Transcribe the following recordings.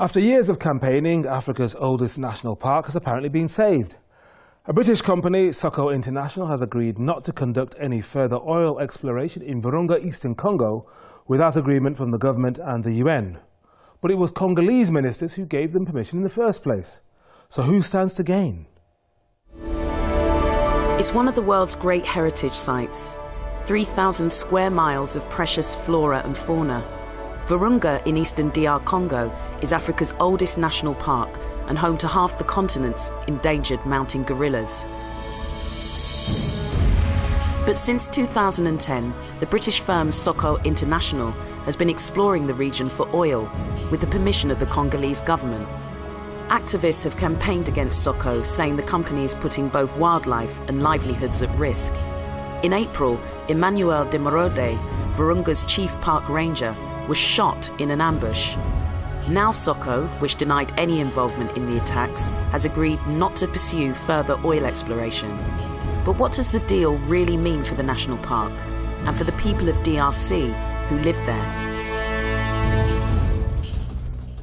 After years of campaigning, Africa's oldest national park has apparently been saved. A British company, SOCO International, has agreed not to conduct any further oil exploration in Virunga, eastern Congo, without agreement from the government and the UN. But it was Congolese ministers who gave them permission in the first place. So who stands to gain? It's one of the world's great heritage sites. 3,000 square miles of precious flora and fauna. Virunga in eastern DR Congo is Africa's oldest national park and home to half the continent's endangered mountain gorillas. But since 2010, the British firm SOCO International has been exploring the region for oil with the permission of the Congolese government. Activists have campaigned against SOCO, saying the company is putting both wildlife and livelihoods at risk. In April, Emmanuel de Merode, Virunga's chief park ranger, was shot in an ambush. Now SOCO, which denied any involvement in the attacks, has agreed not to pursue further oil exploration. But what does the deal really mean for the national park and for the people of DRC who live there?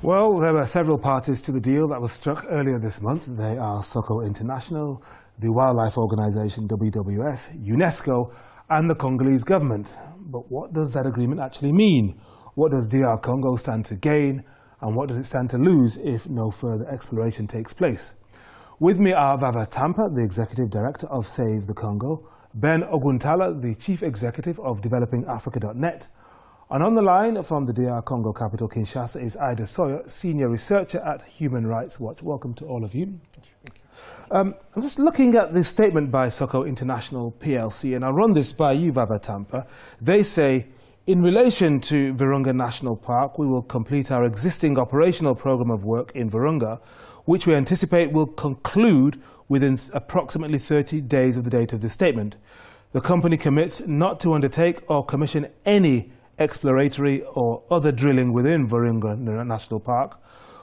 Well, there were several parties to the deal that was struck earlier this month. They are SOCO International, the wildlife organisation WWF, UNESCO and the Congolese government. But what does that agreement actually mean? What does DR Congo stand to gain, and what does it stand to lose if no further exploration takes place? With me are Vava Tampa, the Executive Director of Save the Congo, Ben Oguntala, the Chief Executive of DevelopingAfrica.net, and on the line from the DR Congo capital, Kinshasa, is Ida Sawyer, Senior Researcher at Human Rights Watch. Welcome to all of you. I'm just looking at this statement by SOCO International PLC, and I'll run this by you, Vava Tampa. They say, in relation to Virunga National Park, we will complete our existing operational program of work in Virunga, which we anticipate will conclude within approximately 30 days of the date of this statement. The company commits not to undertake or commission any exploratory or other drilling within Virunga National Park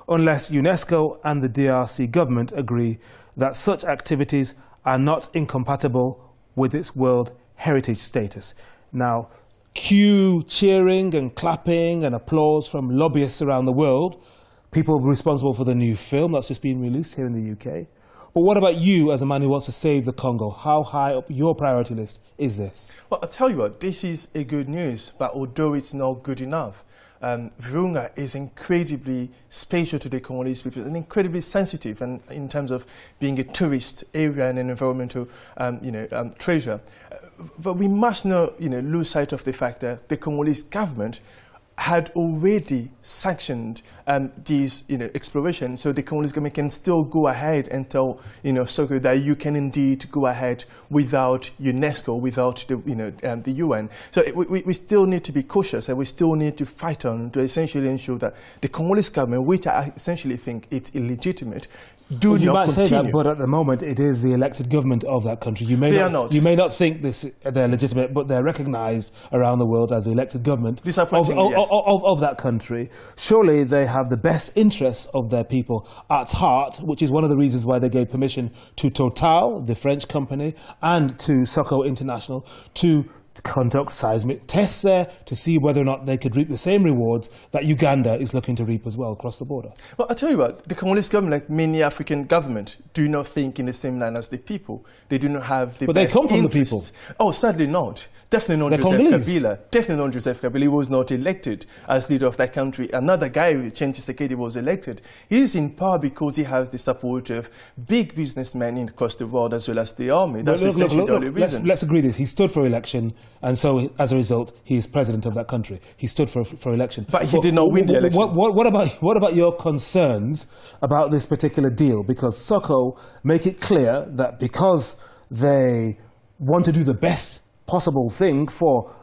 unless UNESCO and the DRC government agree that such activities are not incompatible with its World Heritage status. Now, cue cheering and clapping and applause from lobbyists around the world, people responsible for the new film that's just been released here in the UK. But what about you as a man who wants to save the Congo? How high up your priority list is this? Well, I'll tell you what, this is a good news, but although it's not good enough, Virunga is incredibly special to the Congolese people and incredibly sensitive and in terms of being a tourist area and an environmental treasure. But we must not lose sight of the fact that the Congolese government had already sanctioned these exploration, so the Congolese government can still go ahead and tell SOCO that you can indeed go ahead without UNESCO, without the UN. So we still need to be cautious, and we still need to fight on to essentially ensure that the Congolese government, which I essentially think it's illegitimate, do you not might continue. say that, but at the moment it is the elected government of that country. You may not think they're legitimate, but they're recognised around the world as the elected government of that country. Surely they have the best interests of their people at heart, which is one of the reasons why they gave permission to Total, the French company, and to SOCO International to conduct seismic tests there to see whether or not they could reap the same rewards that Uganda is looking to reap as well across the border. Well, I'll tell you what, the Congolese government, like many African governments, do not think in the same line as the people. They do not have the best they come from interests. the people. Oh, sadly not. Definitely not Joseph Kabila. Definitely not Joseph Kabila. He was not elected as leader of that country. Another guy, Chen Tshisekedi, was elected. He is in power because he has the support of big businessmen across the world as well as the army. That's essentially the only reason. Let's agree this. He stood for election, and so as a result, he is president of that country. He stood for election. But he did not win the election. What about your concerns about this particular deal? Because SOCO make it clear that because they want to do the best possible thing for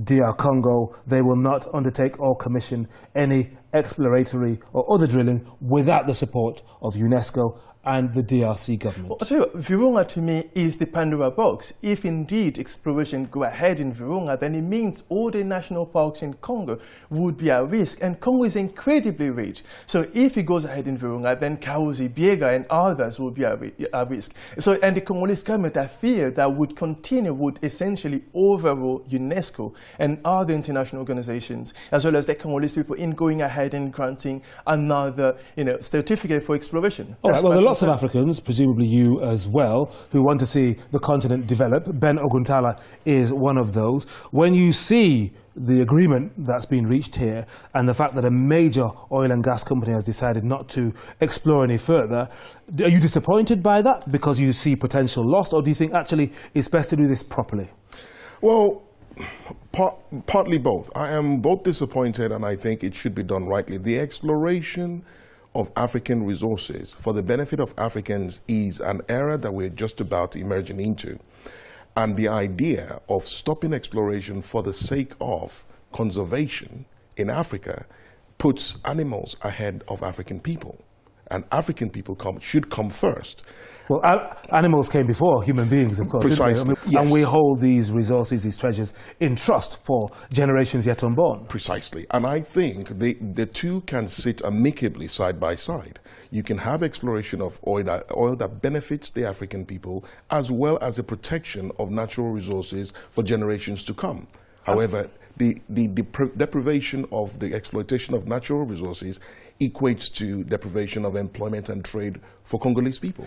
DR Congo, they will not undertake or commission any exploratory or other drilling without the support of UNESCO and the DRC government. Well, I'll tell you what, Virunga to me is the Pandora box. If indeed exploration go ahead in Virunga, then it means all the national parks in Congo would be at risk. And Congo is incredibly rich. So if it goes ahead in Virunga, then Kahuzi, Biega and others will be at risk. So, and the Congolese government, I fear, that would essentially overrule UNESCO UNESCO and other international organizations, as well as the Congolese people, in going ahead and granting another, certificate for exploration. All right, well, there are lots of Africans, presumably you as well, who want to see the continent develop. Ben Oguntala is one of those. When you see the agreement that's been reached here and the fact that a major oil and gas company has decided not to explore any further, are you disappointed by that because you see potential lost, or do you think actually it's best to do this properly? Well, partly both. I am both disappointed and I think it should be done rightly. The exploration of African resources for the benefit of Africans is an era that we're just about emerging into. And the idea of stopping exploration for the sake of conservation in Africa puts animals ahead of African people. And African people should come first. Well, animals came before human beings, of course. Precisely. Yes. And we hold these resources, these treasures, in trust for generations yet unborn. Precisely. And I think the two can sit amicably side by side. You can have exploration of oil that benefits the African people, as well as the protection of natural resources for generations to come. However, the deprivation of the exploitation of natural resources equates to deprivation of employment and trade for Congolese people.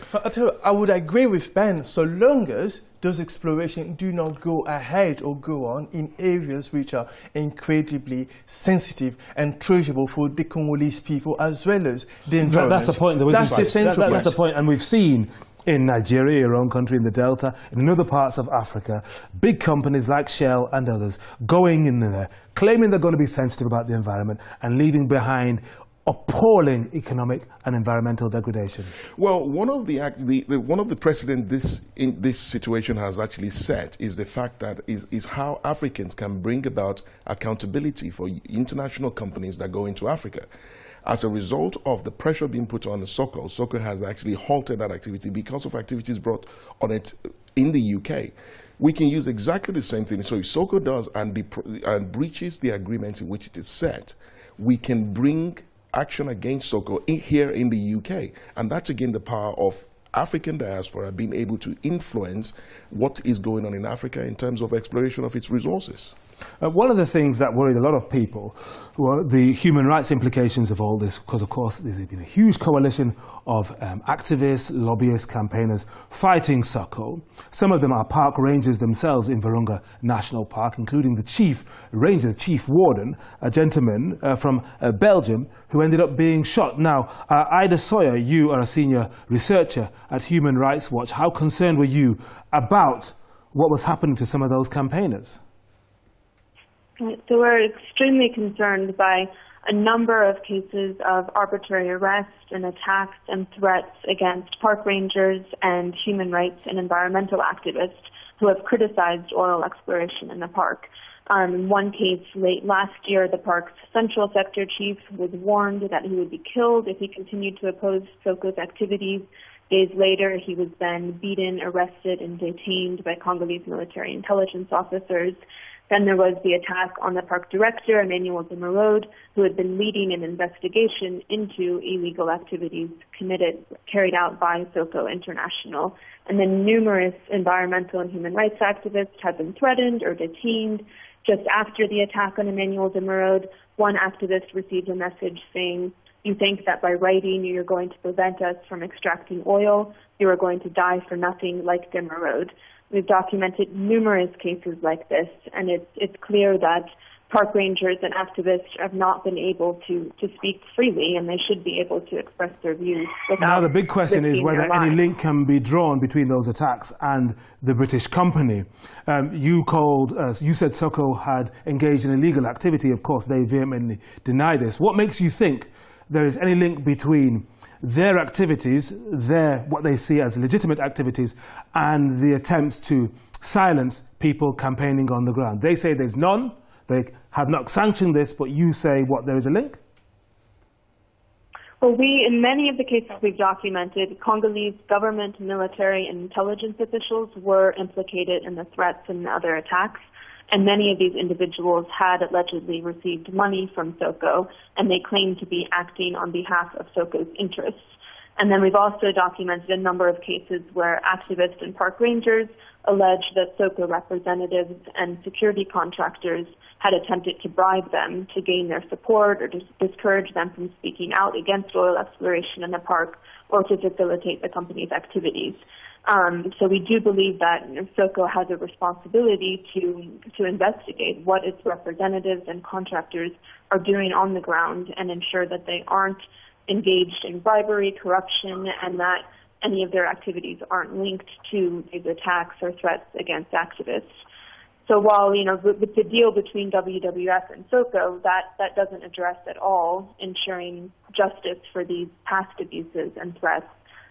I would agree with Ben, so long as those explorations do not go ahead or go on in areas which are incredibly sensitive and treasurable for the Congolese people as well as the environment. That's the point, though, isn't it? That's the central That's the point, and we've seen in Nigeria, your own country, in the Delta, in other parts of Africa, big companies like Shell and others going in there, claiming they're going to be sensitive about the environment and leaving behind appalling economic and environmental degradation. Well, one of the precedent this situation has actually set is the fact that is how Africans can bring about accountability for international companies that go into Africa. As a result of the pressure being put on the SOCO has actually halted that activity because of activities brought on it in the UK. We can use exactly the same thing. So if SOCO does and breaches the agreement in which it is set, we can bring action against SOCO here in the UK. And that's again the power of African diaspora being able to influence what is going on in Africa in terms of exploration of its resources. One of the things that worried a lot of people were the human rights implications of all this, because of course there's been a huge coalition of activists, lobbyists, campaigners fighting SOCO. Some of them are park rangers themselves in Virunga National Park, including the chief ranger, the chief warden, a gentleman from Belgium who ended up being shot. Now, Ida Sawyer, you are a senior researcher at Human Rights Watch. How concerned were you about what was happening to some of those campaigners? So we're extremely concerned by a number of cases of arbitrary arrest and attacks and threats against park rangers and human rights and environmental activists who have criticized oil exploration in the park. In one case late last year, the park's central sector chief was warned that he would be killed if he continued to oppose SOCO's activities. Days later, he was then beaten, arrested, and detained by Congolese military intelligence officers. Then there was the attack on the park director, Emmanuel de Merode, who had been leading an investigation into illegal activities carried out by SOCO International. And then numerous environmental and human rights activists have been threatened or detained. Just after the attack on Emmanuel de Merode, one activist received a message saying, "You think that by writing you're going to prevent us from extracting oil, you are going to die for nothing like de Merode." We've documented numerous cases like this, and it's clear that park rangers and activists have not been able to speak freely, and they should be able to express their views without. Now the big question is whether any link can be drawn between those attacks and the British company. You said SOCO had engaged in illegal activity. Of course, they vehemently deny this. What makes you think there is any link between their activities, what they see as legitimate activities, and the attempts to silence people campaigning on the ground? They say there's none, they have not sanctioned this, but you say, there is a link? Well, in many of the cases we've documented, Congolese government, military, and intelligence officials were implicated in the threats and other attacks. And many of these individuals had allegedly received money from SOCO, and they claimed to be acting on behalf of SOCO's interests. And then we've also documented a number of cases where activists and park rangers alleged that SOCO representatives and security contractors had attempted to bribe them to gain their support or to discourage them from speaking out against oil exploration in the park or to facilitate the company's activities. So we do believe that SOCO has a responsibility to investigate what its representatives and contractors are doing on the ground and ensure that they aren't engaged in bribery, corruption, and that any of their activities aren't linked to these attacks or threats against activists. So while, with the deal between WWF and SOCO, that doesn't address at all ensuring justice for these past abuses and threats.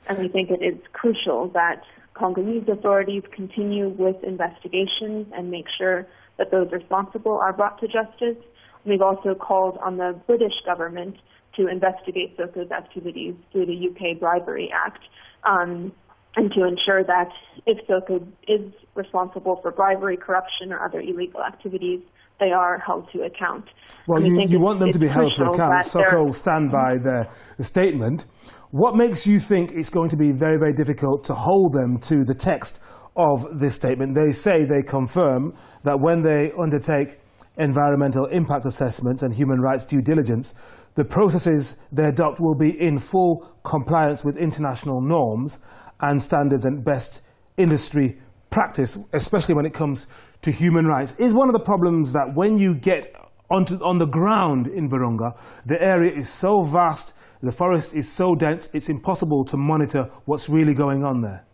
And we think it is crucial that Congolese authorities continue with investigations and make sure that those responsible are brought to justice. We've also called on the British government to investigate SOCO's activities through the UK Bribery Act, and to ensure that if SOCO is responsible for bribery, corruption, or other illegal activities, they are held to account. Well, you want them to be held to account. SOCO stand by their statement. What makes you think it's going to be very, very difficult to hold them to the text of this statement? They say, they confirm that when they undertake environmental impact assessments and human rights due diligence, the processes they adopt will be in full compliance with international norms and standards and best industry practice, especially when it comes to human rights. Is one of the problems that when you get on the ground in Virunga, the area is so vast, the forest is so dense, it's impossible to monitor what's really going on there?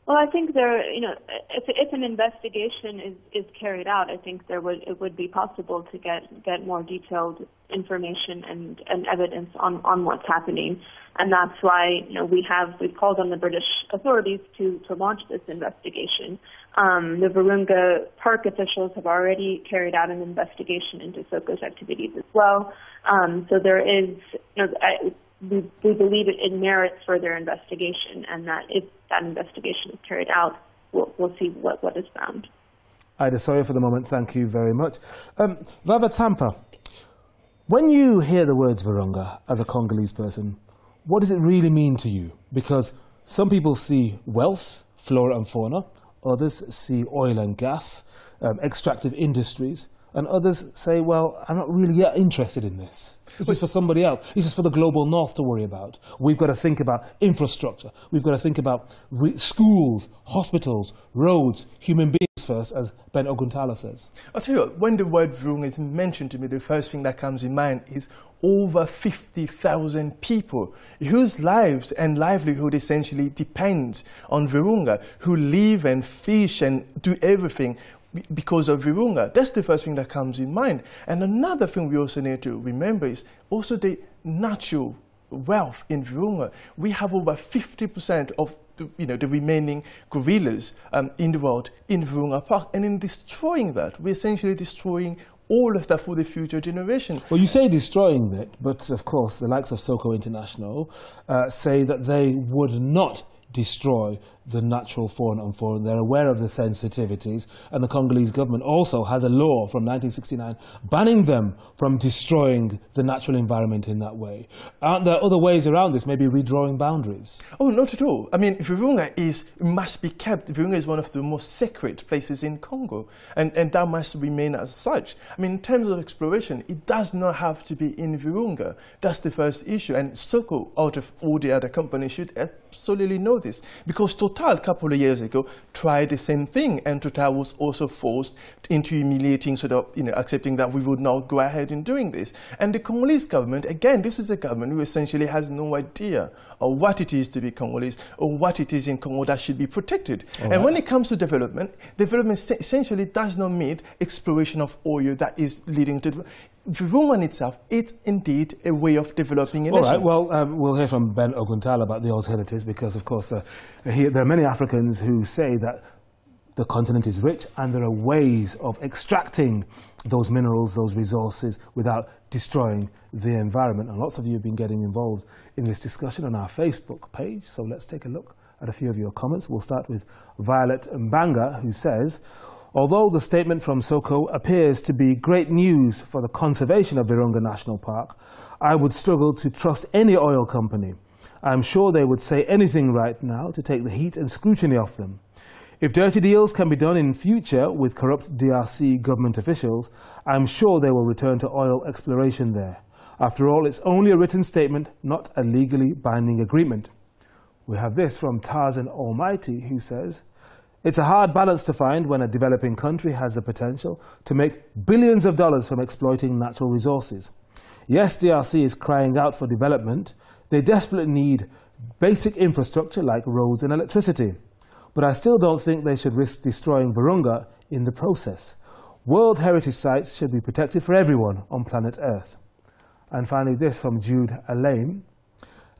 Well, I think if an investigation is carried out, I think it would be possible to get more detailed information and evidence on what's happening, and that's why we've called on the British authorities to launch this investigation. The Virunga Park officials have already carried out an investigation into SOCO's activities as well. So there is, we believe it merits further investigation, and that if that investigation is carried out, we'll see what is found. Ida Sawyer, for the moment, thank you very much. Vava Tampa, when you hear the words Virunga as a Congolese person, what does it really mean to you? Because some people see wealth, flora and fauna, others see oil and gas, extractive industries, and others say, well, I'm not really yet interested in this. This is for somebody else. This is for the global north to worry about. We've got to think about infrastructure. We've got to think about schools, hospitals, roads, human beings first, as Ben Oguntala says. I'll tell you what, when the word Virunga is mentioned to me, the first thing that comes in mind is over 50,000 people whose lives and livelihood essentially depends on Virunga, who live and fish and do everything because of Virunga. That's the first thing that comes in mind. And another thing we also need to remember is also the natural wealth in Virunga. We have over 50% of the remaining gorillas in the world in Virunga Park. And in destroying that, we're essentially destroying all of that for the future generation. Well, you say destroying it, but of course the likes of SOCO International say that they would not destroy the natural fauna and flora. They're aware of the sensitivities, and the Congolese government also has a law from 1969 banning them from destroying the natural environment in that way. Aren't there other ways around this, maybe redrawing boundaries? Oh, not at all. I mean, Virunga must be kept. Virunga is one of the most sacred places in Congo, and that must remain as such. I mean, in terms of exploration, it does not have to be in Virunga. That's the first issue, and SOCO, out of all the other companies, should absolutely know this, because Total, a couple of years ago, tried the same thing, and Total was also forced into humiliating, accepting that we would not go ahead in doing this. And the Congolese government, again, this is a government who essentially has no idea of what it is to be Congolese or what it is in Congo that should be protected. And when it comes to development essentially does not mean exploration of oil that is leading to Virunga in itself, it's indeed a way of developing a nation. All right, well, we'll hear from Ben Oguntala about the alternatives, because, of course, there are many Africans who say that the continent is rich and there are ways of extracting those minerals, those resources, without destroying the environment. And lots of you have been getting involved in this discussion on our Facebook page, so let's take a look at a few of your comments. We'll start with Violet Mbanga, who says, although the statement from SOCO appears to be great news for the conservation of Virunga National Park, I would struggle to trust any oil company I'm sure they would say anything right now to take the heat and scrutiny off them. If dirty deals can be done in future with corrupt DRC government officials, I'm sure they will return to oil exploration there. After all, it's only a written statement, not a legally binding agreement. We have this from Tarzan Almighty, who says, it's a hard balance to find when a developing country has the potential to make billions of dollars from exploiting natural resources. Yes, DRC is crying out for development. They desperately need basic infrastructure like roads and electricity. But I still don't think they should risk destroying Virunga in the process. World heritage sites should be protected for everyone on planet Earth. And finally, this from Jude Alain.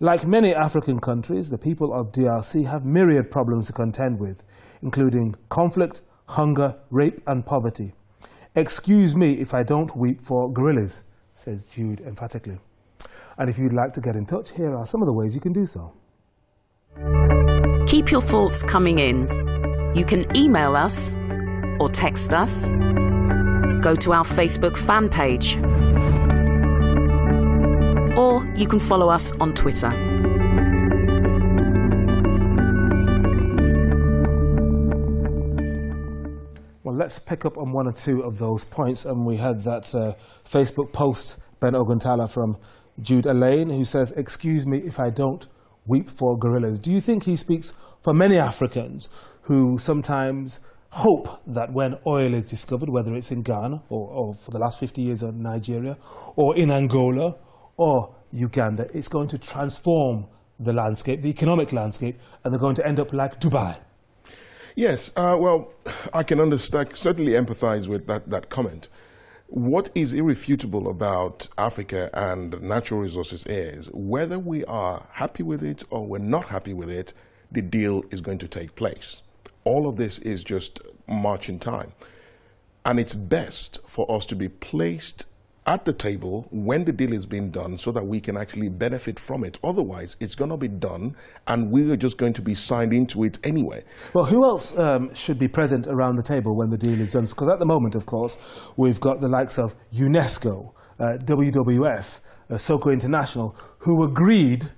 Like many African countries, the people of DRC have myriad problems to contend with, including conflict, hunger, rape and poverty. Excuse me if I don't weep for gorillas, says Jude emphatically. And if you'd like to get in touch, here are some of the ways you can do so. Keep your thoughts coming in. You can email us or text us. Go to our Facebook fan page. Or you can follow us on Twitter. Well, let's pick up on one or two of those points. And we had that Facebook post, Ben Oguntala, from Jude Alain, who says, excuse me if I don't weep for gorillas. Do you think he speaks for many Africans who sometimes hope that when oil is discovered, whether it's in Ghana or for the last 50 years in Nigeria, or in Angola, or Uganda, it's going to transform the landscape, the economic landscape, and they're going to end up like Dubai? Yes, well, I can understand, certainly empathize with that comment. What is irrefutable about Africa and natural resources is whether we are happy with it or we're not happy with it, the deal is going to take place. All of this is just marching time. And it's best for us to be placed at the table when the deal is being done so that we can actually benefit from it. Otherwise, it's going to be done and we are just going to be signed into it anyway. Well, who else should be present around the table when the deal is done? Because at the moment, of course, we've got the likes of UNESCO, WWF, SOCO International, who agreed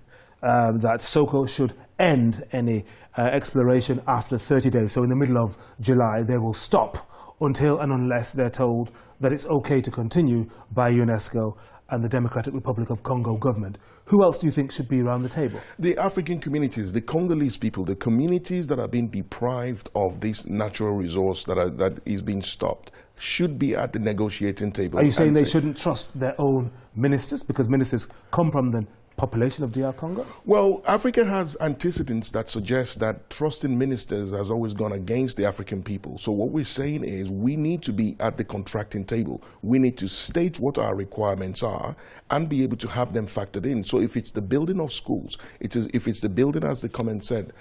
that SOCO should end any exploration after 30 days. So in the middle of July, they will stop until and unless they're told that it's okay to continue by UNESCO and the Democratic Republic of Congo government. Who else do you think should be around the table? The African communities, the Congolese people, the communities that are being deprived of this natural resource that is being stopped, should be at the negotiating table. Are you saying they shouldn't trust their own ministers because ministers come from the population of DR Congo? Well, Africa has antecedents that suggest that trusting ministers has always gone against the African people. So what we're saying is we need to be at the contracting table. We need to state what our requirements are and be able to have them factored in. So if it's the building of schools, if it's the building, as the comment said,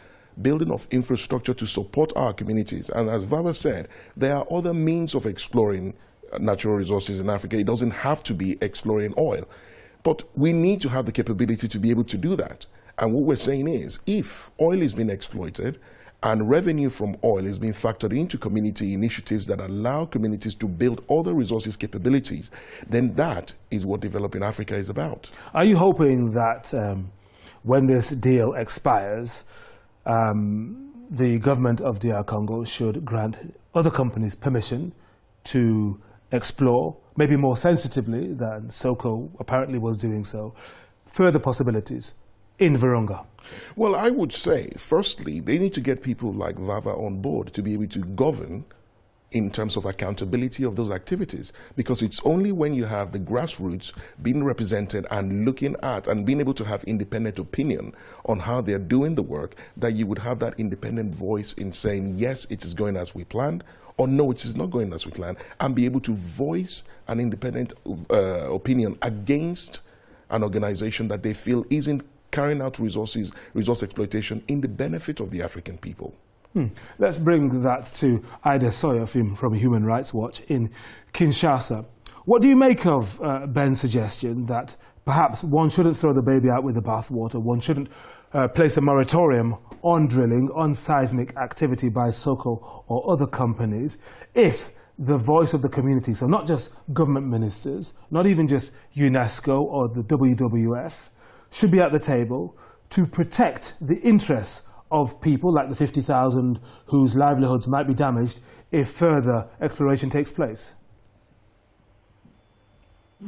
building of infrastructure to support our communities. And as Vava said, there are other means of exploring natural resources in Africa. It doesn't have to be exploring oil. But we need to have the capability to be able to do that. And what we're saying is, if oil is being exploited and revenue from oil is being factored into community initiatives that allow communities to build other resources capabilities, then that is what developing Africa is about. Are you hoping that when this deal expires, the government of DR Congo should grant other companies permission to explore, maybe more sensitively than SOCO apparently was doing so, further possibilities in Virunga? Well, I would say, firstly, they need to get people like Vava on board to be able to govern in terms of accountability of those activities, because it's only when you have the grassroots being represented and looking at and being able to have independent opinion on how they're doing the work that you would have that independent voice in saying, yes, it is going as we planned, or no, it is not going as we planned, and be able to voice an independent opinion against an organization that they feel isn't carrying out resource exploitation in the benefit of the African people. Let's bring that to Ida Sawyer from Human Rights Watch in Kinshasa. What do you make of Ben's suggestion that perhaps one shouldn't throw the baby out with the bathwater, one shouldn't place a moratorium on drilling, on seismic activity by SOCO or other companies, if the voice of the community, so not just government ministers, not even just UNESCO or the WWF, should be at the table to protect the interests of people like the 50,000 whose livelihoods might be damaged if further exploration takes place?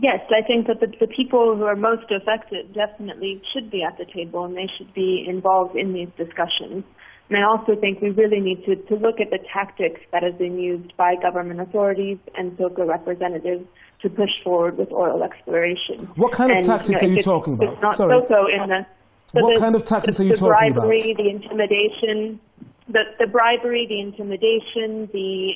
Yes, I think that the people who are most affected definitely should be at the table and they should be involved in these discussions. And I also think we really need to look at the tactics that have been used by government authorities and SOCO representatives to push forward with oil exploration. What kind of tactics are you talking about? It's not SOCO in the... What kind of tactics are you talking about? The bribery, the intimidation, the bribery, the intimidation, the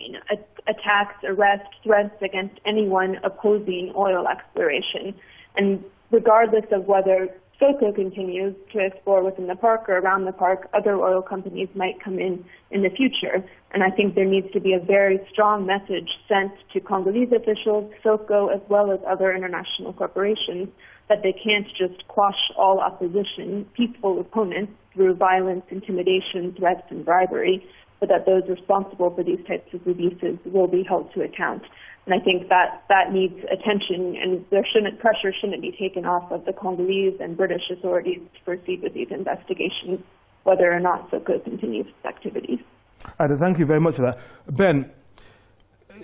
attacks, arrests, threats against anyone opposing oil exploration. And regardless of whether SOCO continues to explore within the park or around the park, other oil companies might come in the future. And I think there needs to be a very strong message sent to Congolese officials, SOCO, as well as other international corporations, that they can't just quash all opposition, peaceful opponents, through violence, intimidation, threats, and bribery, but that those responsible for these types of abuses will be held to account. And I think that needs attention, and pressure shouldn't be taken off of the Congolese and British authorities to proceed with these investigations, whether or not SOCO continues its activities. Ida, thank you very much for that. Ben,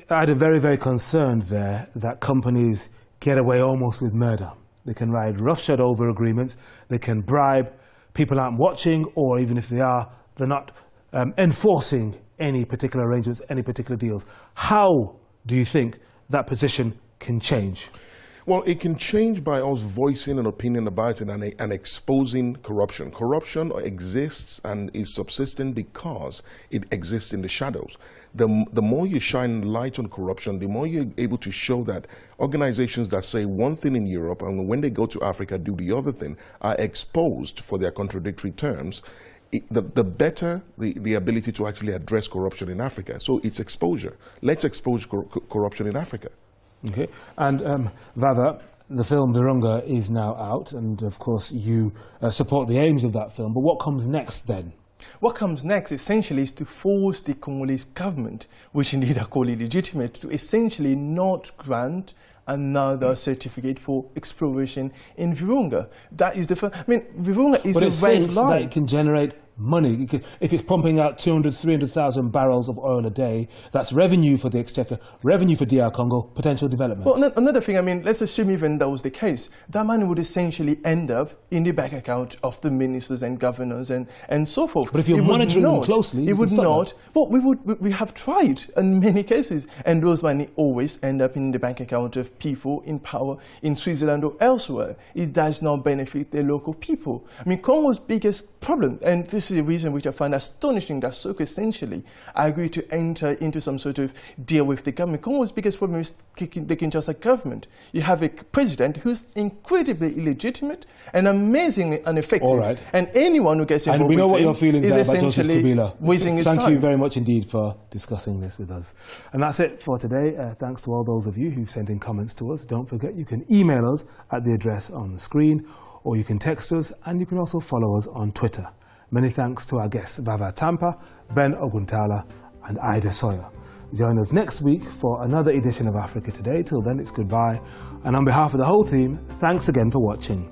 Ida, very, very concerned there that companies get away almost with murder. They can ride roughshod over agreements, they can bribe, people aren't watching, or even if they are, they're not enforcing any particular arrangements, any particular deals. How do you think that position can change? Well, it can change by us voicing an opinion about it and exposing corruption. Corruption exists and is subsisting because it exists in the shadows. The more you shine light on corruption, the more you're able to show that organizations that say one thing in Europe and when they go to Africa do the other thing are exposed for their contradictory terms. The better the ability to actually address corruption in Africa. So it's exposure. Let's expose corruption in Africa. Okay. And Vava, the film Virunga is now out, and of course you support the aims of that film. But what comes next then? What comes next essentially is to force the Congolese government, which indeed are called illegitimate, to essentially not grant another certificate for exploration in Virunga. That is the first. I mean, Virunga is a red line. That it can generate money. If it's pumping out 200,000, 300,000 barrels of oil a day, that's revenue for the exchequer, revenue for DR Congo, potential development. Well, another thing, I mean, let's assume even that was the case. That money would essentially end up in the bank account of the ministers and governors and so forth. But if you're monitoring them closely, it would not. Well, we have tried in many cases, and those money always end up in the bank account of people in power in Switzerland or elsewhere. It does not benefit the local people. I mean, Congo's biggest problem, and this is a reason which I find astonishing that SOCO essentially agreed to enter into some sort of deal with the government. Congo's biggest problem is the Kinshasa government. You have a president who's incredibly illegitimate and amazingly ineffective. All right. And anyone who gets involved and we know with what him your feelings are about Joseph Kabila. Wasting his time. Thank you very much indeed for discussing this with us. And that's it for today. Thanks to all those of you who've sent in comments to us. Don't forget you can email us at the address on the screen, or you can text us, and you can also follow us on Twitter. Many thanks to our guests Vava Tampa, Ben Oguntala and Ida Sawyer. Join us next week for another edition of Africa Today. Till then, it's goodbye. And on behalf of the whole team, thanks again for watching.